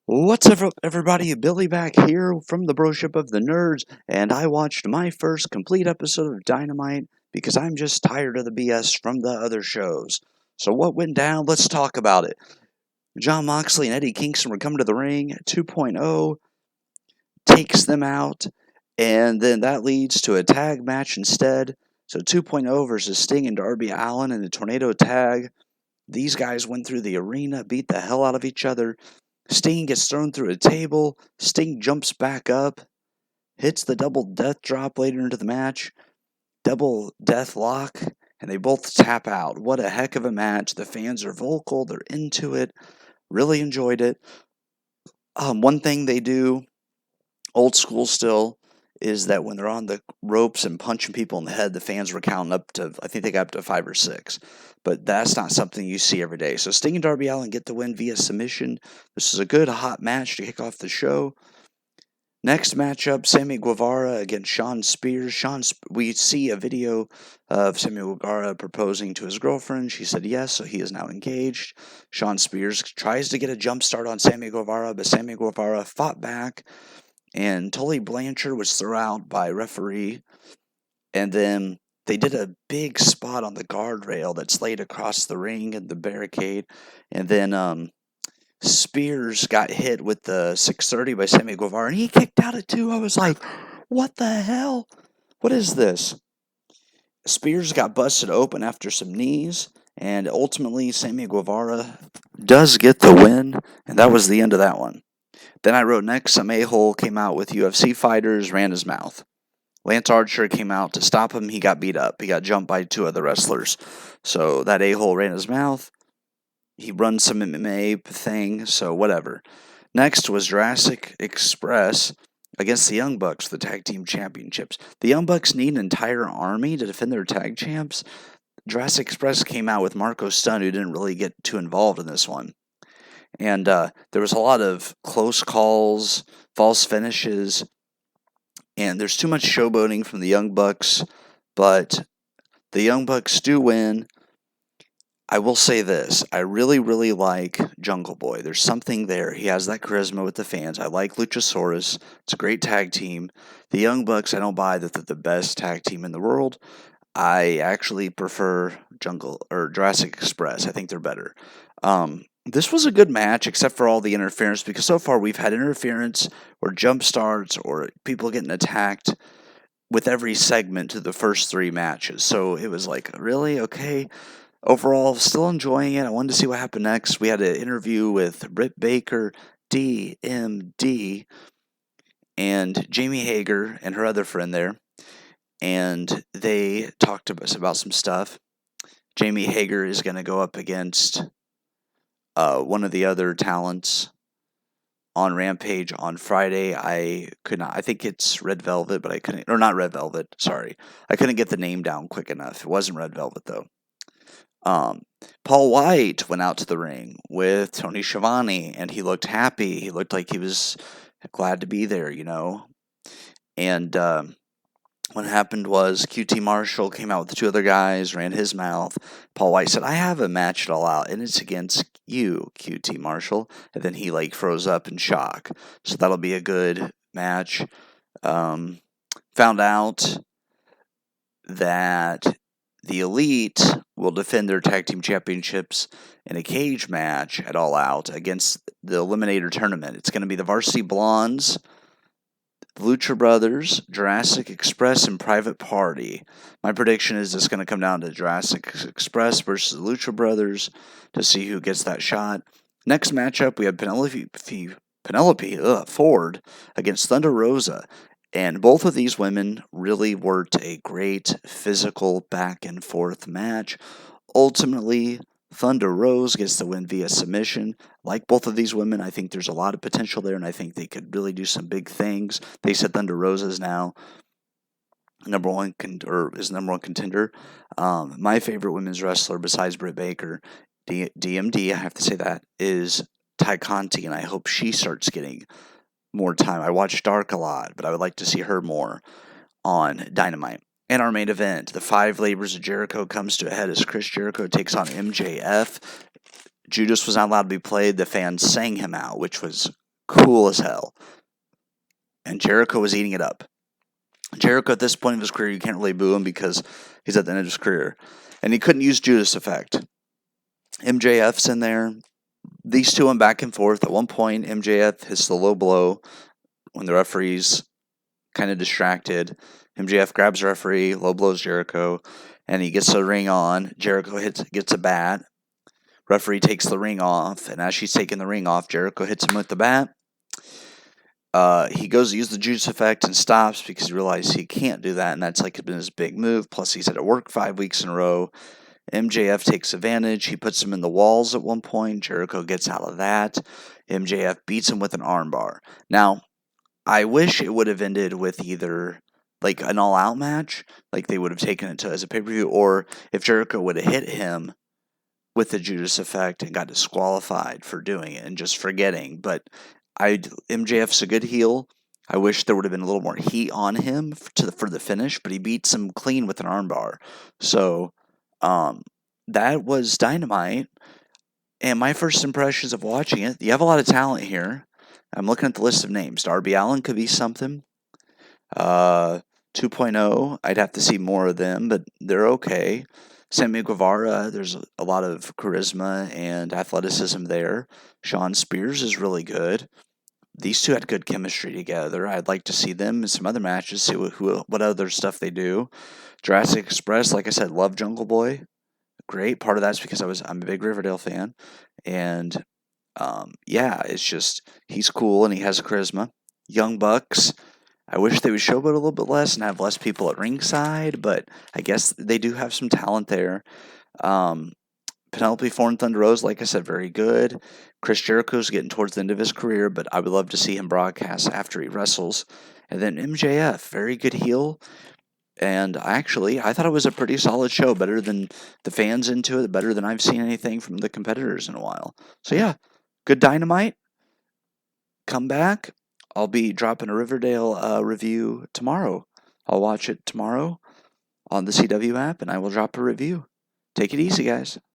What's up, everybody? Billy back here from the Broship of the Nerds, and I watched my first complete episode of Dynamite because I'm just tired of the BS from the other shows. So, what went down? Let's talk about it. John Moxley and Eddie Kingston were coming to the ring. 2.0 takes them out, and then that leads to a tag match instead. So, 2.0 versus Sting and Darby Allin in a tornado tag. These guys went through the arena, beat the hell out of each other. Sting gets thrown through a table. Sting jumps back up, hits the double death drop later into the match, double death lock, and they both tap out. What a heck of a match. The fans are vocal, they're into it, really enjoyed it. One thing they do, old school still, is that when they're on the ropes and punching people in the head, the fans were counting up to, I think they got up to 5 or 6. But that's not something you see every day. So Sting and Darby Allin get the win via submission. This is a good, hot match to kick off the show. Next matchup, Sammy Guevara against Shawn Spears. We see a video of Sammy Guevara proposing to his girlfriend. She said yes, so he is now engaged. Shawn Spears tries to get a jump start on Sammy Guevara, but Sammy Guevara fought back, and Tully Blanchard was thrown out by referee. And then they did a big spot on the guardrail that's laid across the ring and the barricade. And then Spears got hit with the 630 by Sammy Guevara, and he kicked out at 2. I was like, what the hell? What is this? Spears got busted open after some knees, and ultimately Sammy Guevara does get the win, and that was the end of that one. Then I wrote next, some a-hole came out with UFC fighters, ran his mouth. Lance Archer came out to stop him. He got beat up. He got jumped by 2 other wrestlers. So that a-hole ran his mouth. He runs some MMA thing, so whatever. Next was Jurassic Express against the Young Bucks for the Tag Team Championships. The Young Bucks need an entire army to defend their tag champs. Jurassic Express came out with Marco Stunt, who didn't really get too involved in this one. And there was a lot of close calls, false finishes, and there's too much showboating from the Young Bucks, but the Young Bucks do win. I will say this, I really, really like Jungle Boy. There's something there. He has that charisma with the fans. I like Luchasaurus. It's a great tag team. The Young Bucks, I don't buy that they're the best tag team in the world. I actually prefer Jurassic Express. I think they're better. This was a good match, except for all the interference, because so far we've had interference or jump starts or people getting attacked with every segment to the first 3 matches. So it was like, really? Okay. Overall, still enjoying it. I wanted to see what happened next. We had an interview with Britt Baker, DMD, and Jamie Hager and her other friend there. And they talked to us about some stuff. Jamie Hager is going to go up against one of the other talents on Rampage on Friday. I think it's Red Velvet, but I couldn't, or not Red Velvet, sorry. I couldn't get the name down quick enough. It wasn't Red Velvet, though. Paul White went out to the ring with Tony Schiavone, and he looked happy. He looked like he was glad to be there, And what happened was QT Marshall came out with the 2 other guys, ran his mouth. Paul White said, I have a match at All Out, and it's against you, QT Marshall. And then he, froze up in shock. So that'll be a good match. Found out that the Elite will defend their tag team championships in a cage match at All Out against the Eliminator Tournament. It's going to be the Varsity Blondes, the Lucha Brothers, Jurassic Express, and Private Party. My prediction is it's going to come down to Jurassic Express versus the Lucha Brothers to see who gets that shot. Next matchup, we have Penelope Ford against Thunder Rosa. And both of these women really worked a great physical back and forth match. Ultimately, Thunder Rose gets the win via submission. Like both of these women, I think there's a lot of potential there, and I think they could really do some big things. They said Thunder Rose is now number one contender. My favorite women's wrestler besides Britt Baker, DMD, I have to say that, is Ty Conti, and I hope she starts getting more time. I watch Dark a lot, but I would like to see her more on Dynamite. And our main event, the 5 Labors of Jericho comes to a head as Chris Jericho takes on MJF. Judas was not allowed to be played. The fans sang him out, which was cool as hell. And Jericho was eating it up. Jericho, at this point of his career, you can't really boo him because he's at the end of his career. And he couldn't use Judas Effect. MJF's in there. These two went back and forth. At one point, MJF hits the low blow when the referee's kind of distracted. MJF grabs the referee, low blows Jericho, and he gets the ring on. Jericho gets a bat. Referee takes the ring off, and as she's taking the ring off, Jericho hits him with the bat. He goes to use the Judas Effect and stops because he realizes he can't do that, and that's like been his big move. Plus, he's had it work 5 weeks in a row. MJF takes advantage. He puts him in the walls at one point. Jericho gets out of that. MJF beats him with an armbar. Now, I wish it would have ended with either like an all-out match, like they would have taken it to as a pay-per-view, or if Jericho would have hit him with the Judas Effect and got disqualified for doing it and just forgetting. But MJF's a good heel. I wish there would have been a little more heat on him for the finish, but he beats him clean with an armbar. So that was Dynamite. And my first impressions of watching it, you have a lot of talent here. I'm looking at the list of names. Darby Allin could be something. 2.0, I'd have to see more of them, but they're okay. Sammy Guevara, there's a lot of charisma and athleticism there. Sean Spears is really good. These two had good chemistry together. I'd like to see them in some other matches, see what other stuff they do. Jurassic Express, like I said, love Jungle Boy. Great. Part of that's because I'm a big Riverdale fan. And yeah, it's just he's cool and he has charisma. Young Bucks, I wish they would show it a little bit less and have less people at ringside, but I guess they do have some talent there. Penelope Ford and Thunder Rose, like I said, very good. Chris Jericho's getting towards the end of his career, but I would love to see him broadcast after he wrestles. And then MJF, very good heel. And I thought it was a pretty solid show, better than the fans into it, better than I've seen anything from the competitors in a while. So yeah, good Dynamite. Come back. I'll be dropping a Riverdale review tomorrow. I'll watch it tomorrow on the CW app, and I will drop a review. Take it easy, guys.